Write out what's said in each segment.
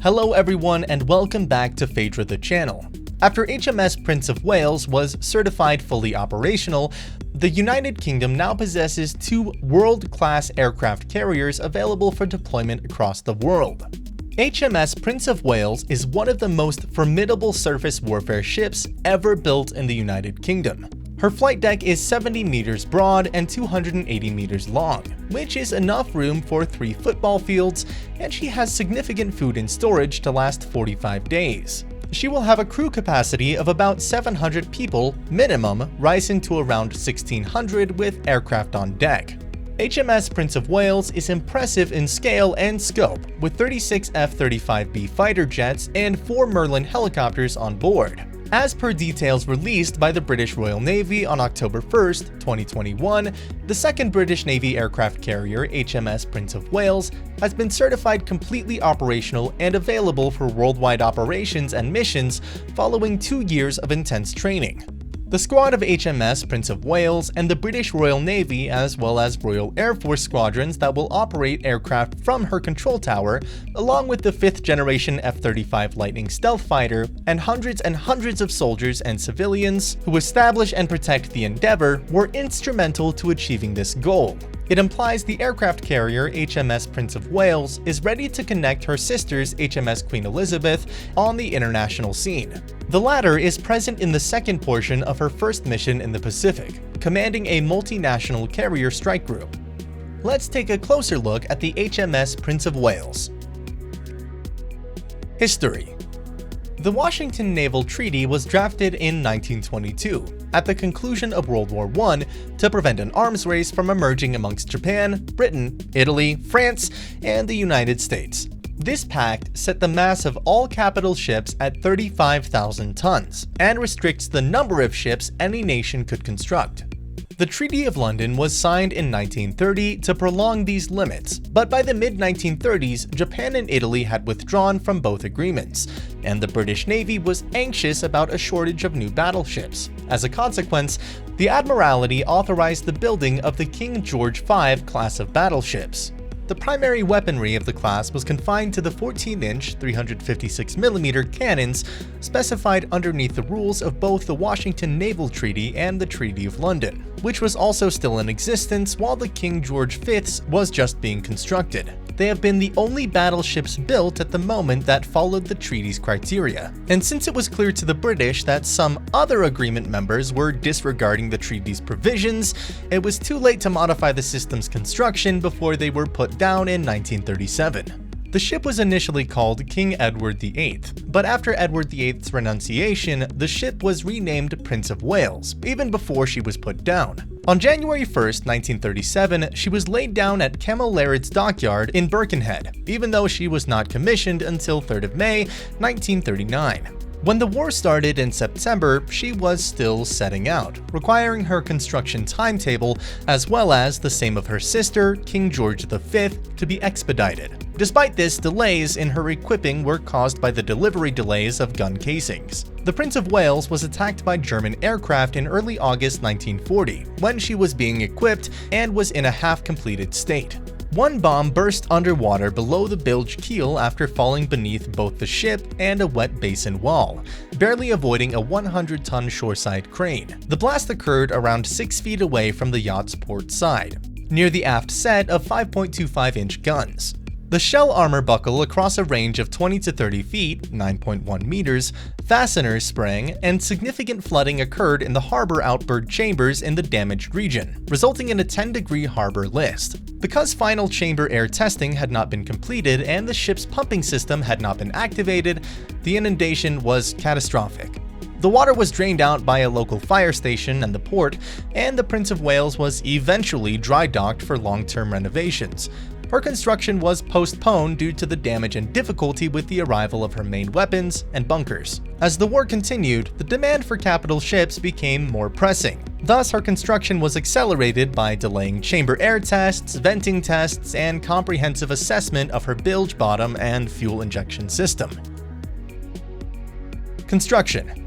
Hello everyone and welcome back to Phaedra the channel. After HMS Prince of Wales was certified fully operational, the United Kingdom now possesses two world-class aircraft carriers available for deployment across the world. HMS Prince of Wales is one of the most formidable surface warfare ships ever built in the United Kingdom. Her flight deck is 70 meters broad and 280 meters long, which is enough room for 3 football fields, and she has significant food and storage to last 45 days. She will have a crew capacity of about 700 people minimum, rising to around 1,600 with aircraft on deck. HMS Prince of Wales is impressive in scale and scope, with 36 F-35B fighter jets and 4 Merlin helicopters on board. As per details released by the British Royal Navy on October 1st, 2021, the second British Navy aircraft carrier, HMS Prince of Wales, has been certified completely operational and available for worldwide operations and missions following 2 years of intense training. The squad of HMS Prince of Wales and the British Royal Navy, as well as Royal Air Force squadrons that will operate aircraft from her control tower, along with the 5th generation F-35 Lightning stealth fighter, and hundreds of soldiers and civilians who establish and protect the Endeavour, were instrumental to achieving this goal. It implies the aircraft carrier HMS Prince of Wales is ready to connect her sisters HMS Queen Elizabeth on the international scene. The latter is present in the second portion of her first mission in the Pacific, commanding a multinational carrier strike group. Let's take a closer look at the HMS Prince of Wales. History. The Washington Naval Treaty was drafted in 1922, at the conclusion of World War I, to prevent an arms race from emerging amongst Japan, Britain, Italy, France, and the United States. This pact set the mass of all capital ships at 35,000 tons, and restricts the number of ships any nation could construct. The Treaty of London was signed in 1930 to prolong these limits, but by the mid-1930s, Japan and Italy had withdrawn from both agreements, and the British Navy was anxious about a shortage of new battleships. As a consequence, the Admiralty authorized the building of the King George V class of battleships. The primary weaponry of the class was confined to the 14-inch 356mm cannons specified underneath the rules of both the Washington Naval Treaty and the Treaty of London, which was also still in existence while the King George V's was just being constructed. They have been the only battleships built at the moment that followed the treaty's criteria, and since it was clear to the British that some other agreement members were disregarding the treaty's provisions, it was too late to modify the system's construction before they were put down in 1937. The ship was initially called King Edward VIII, but after Edward VIII's renunciation, the ship was renamed Prince of Wales, even before she was put down. On January 1st, 1937, she was laid down at Camel Laird's dockyard in Birkenhead, even though she was not commissioned until 3rd of May, 1939. When the war started in September, she was still setting out, requiring her construction timetable, as well as the same of her sister, King George V, to be expedited. Despite this, delays in her equipping were caused by the delivery delays of gun casings. The Prince of Wales was attacked by German aircraft in early August 1940, when she was being equipped and was in a half-completed state. One bomb burst underwater below the bilge keel after falling beneath both the ship and a wet basin wall, barely avoiding a 100-ton shoreside crane. The blast occurred around 6 feet away from the yacht's port side, near the aft set of 5.25-inch guns. The shell armor buckle across a range of 20 to 30 feet (9.1 meters), fasteners sprang, and significant flooding occurred in the harbor outboard chambers in the damaged region, resulting in a 10-degree harbor list. Because final chamber air testing had not been completed and the ship's pumping system had not been activated, the inundation was catastrophic. The water was drained out by a local fire station and the port, and the Prince of Wales was eventually dry docked for long-term renovations. Her construction was postponed due to the damage and difficulty with the arrival of her main weapons and bunkers. As the war continued, the demand for capital ships became more pressing. Thus, her construction was accelerated by delaying chamber air tests, venting tests, and comprehensive assessment of her bilge bottom and fuel injection system. Construction.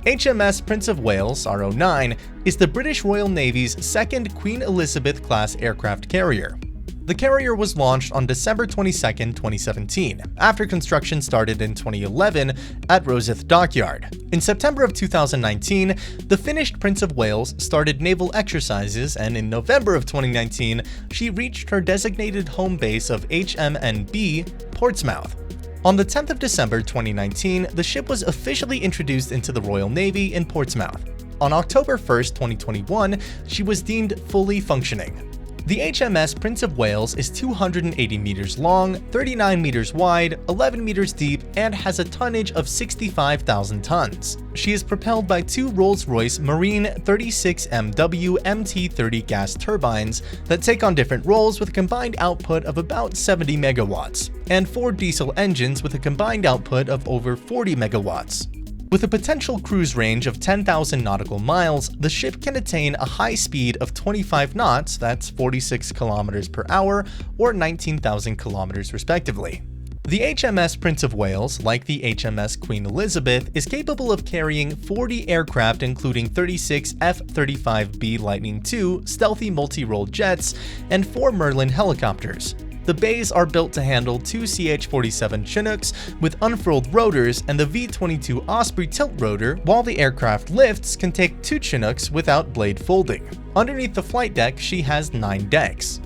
HMS Prince of Wales (R09) is the British Royal Navy's second Queen Elizabeth-class aircraft carrier. The carrier was launched on December 22, 2017, after construction started in 2011 at Rosyth Dockyard. In September of 2019, the finished Prince of Wales started naval exercises, and in November of 2019, she reached her designated home base of HMNB, Portsmouth. On the 10th of December 2019, the ship was officially introduced into the Royal Navy in Portsmouth. On October 1, 2021, she was deemed fully functioning. The HMS Prince of Wales is 280 meters long, 39 meters wide, 11 meters deep, and has a tonnage of 65,000 tons. She is propelled by two Rolls-Royce Marine 36MW MT30 gas turbines that take on different roles with a combined output of about 70 megawatts, and four diesel engines with a combined output of over 40 megawatts. With a potential cruise range of 10,000 nautical miles, the ship can attain a high speed of 25 knots, that's 46 kilometers per hour, or 19,000 kilometers respectively. The HMS Prince of Wales, like the HMS Queen Elizabeth, is capable of carrying 40 aircraft including 36 F-35B Lightning II stealthy multi-role jets and 4 Merlin helicopters. The bays are built to handle two CH-47 Chinooks with unfurled rotors and the V-22 Osprey tilt rotor, while the aircraft lifts can take two Chinooks without blade folding. Underneath the flight deck, she has 9 decks.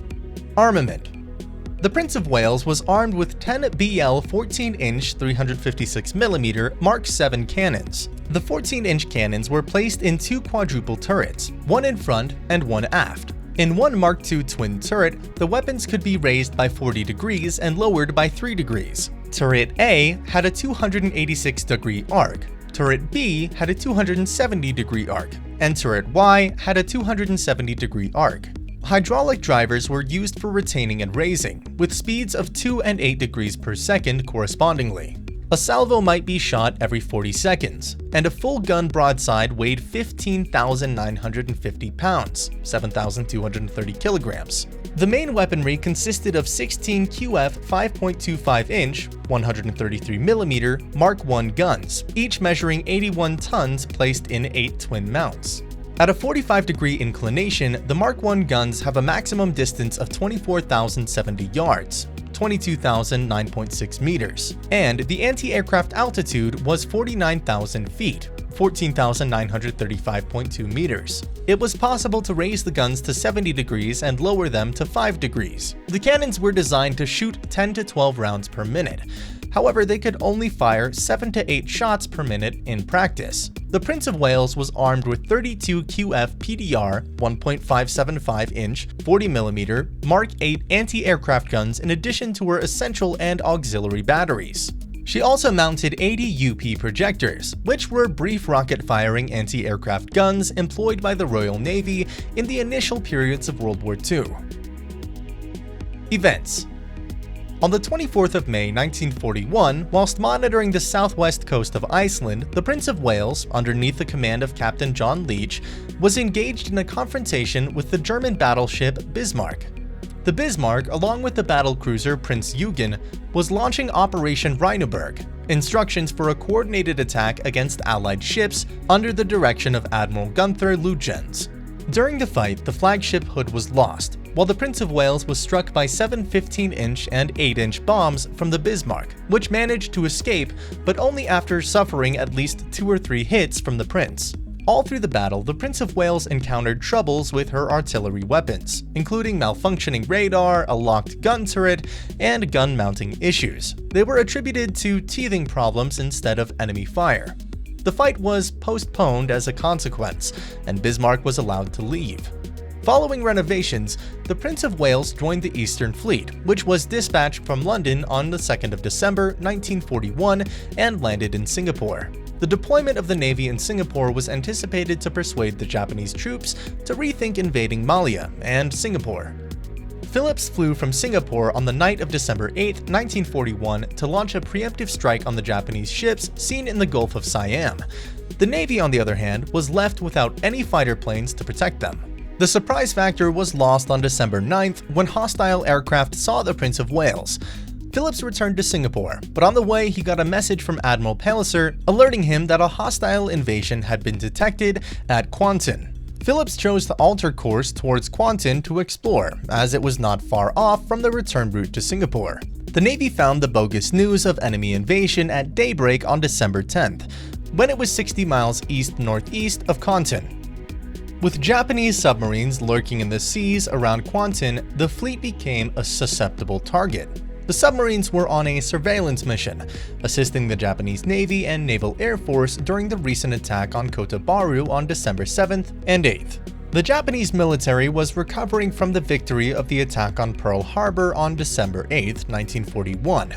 Armament. The Prince of Wales was armed with 10 BL 14-inch 356mm Mark 7 cannons. The 14-inch cannons were placed in two quadruple turrets, one in front and one aft. In one Mark II twin turret, the weapons could be raised by 40 degrees and lowered by 3 degrees. Turret A had a 286-degree arc, Turret B had a 270-degree arc, and Turret Y had a 270-degree arc. Hydraulic drivers were used for retaining and raising, with speeds of 2 and 8 degrees per second correspondingly. A salvo might be shot every 40 seconds, and a full gun broadside weighed 15,950 pounds, 7,230 kilograms. The main weaponry consisted of 16 QF 5.25-inch, 133mm Mark I guns, each measuring 81 tons placed in 8 twin mounts. At a 45-degree inclination, the Mark I guns have a maximum distance of 24,070 yards, 22,009.6 meters, and the anti-aircraft altitude was 49,000 feet, 14,935.2 meters. It was possible to raise the guns to 70 degrees and lower them to 5 degrees. The cannons were designed to shoot 10 to 12 rounds per minute. However, they could only fire 7 to 8 shots per minute in practice. The Prince of Wales was armed with 32 QF PDR 1.575-inch 40mm Mark 8 anti-aircraft guns in addition to her essential and auxiliary batteries. She also mounted 80 UP projectors, which were brief rocket-firing anti-aircraft guns employed by the Royal Navy in the initial periods of World War II. Events. On the 24th of May 1941, whilst monitoring the southwest coast of Iceland, the Prince of Wales, underneath the command of Captain John Leach, was engaged in a confrontation with the German battleship Bismarck. The Bismarck, along with the battlecruiser Prince Eugen, was launching Operation Rheinberg, instructions for a coordinated attack against Allied ships under the direction of Admiral Gunther Lutyens. During the fight, the flagship Hood was lost, while the Prince of Wales was struck by 7 15-inch and 8-inch bombs from the Bismarck, which managed to escape, but only after suffering at least 2 or 3 hits from the Prince. All through the battle, the Prince of Wales encountered troubles with her artillery weapons, including malfunctioning radar, a locked gun turret, and gun mounting issues. They were attributed to teething problems instead of enemy fire. The fight was postponed as a consequence, and Bismarck was allowed to leave. Following renovations, the Prince of Wales joined the Eastern Fleet, which was dispatched from London on the 2nd of December 1941 and landed in Singapore. The deployment of the Navy in Singapore was anticipated to persuade the Japanese troops to rethink invading Malaya and Singapore. Phillips flew from Singapore on the night of December 8, 1941 to launch a preemptive strike on the Japanese ships seen in the Gulf of Siam. The Navy, on the other hand, was left without any fighter planes to protect them. The surprise factor was lost on December 9th when hostile aircraft saw the Prince of Wales. Phillips returned to Singapore, but on the way he got a message from Admiral Palliser alerting him that a hostile invasion had been detected at Kwanton. Phillips chose to alter course towards Kwanton to explore, as it was not far off from the return route to Singapore. The Navy found the bogus news of enemy invasion at daybreak on December 10th, when it was 60 miles east-northeast of Kwanton. With Japanese submarines lurking in the seas around Kwanton, the fleet became a susceptible target. The submarines were on a surveillance mission, assisting the Japanese Navy and Naval Air Force during the recent attack on Kota Baru on December 7th and 8th. The Japanese military was recovering from the victory of the attack on Pearl Harbor on December 8, 1941.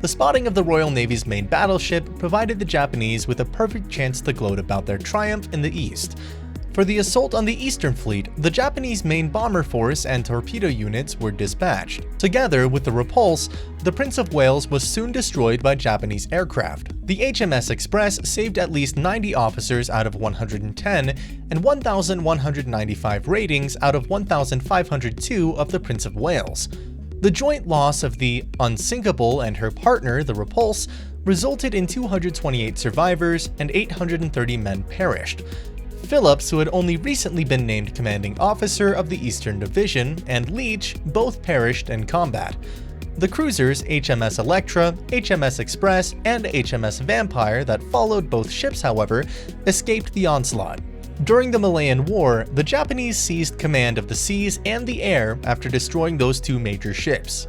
The spotting of the Royal Navy's main battleship provided the Japanese with a perfect chance to gloat about their triumph in the East. For the assault on the Eastern Fleet, the Japanese main bomber force and torpedo units were dispatched. Together with the Repulse, the Prince of Wales was soon destroyed by Japanese aircraft. The HMS Express saved at least 90 officers out of 110 and 1,195 ratings out of 1,502 of the Prince of Wales. The joint loss of the Unsinkable and her partner, the Repulse, resulted in 228 survivors and 830 men perished. Phillips, who had only recently been named commanding officer of the Eastern Division, and Leach both perished in combat. The cruisers HMS Electra, HMS Express, and HMS Vampire that followed both ships, however, escaped the onslaught. During the Malayan War, the Japanese seized command of the seas and the air after destroying those two major ships.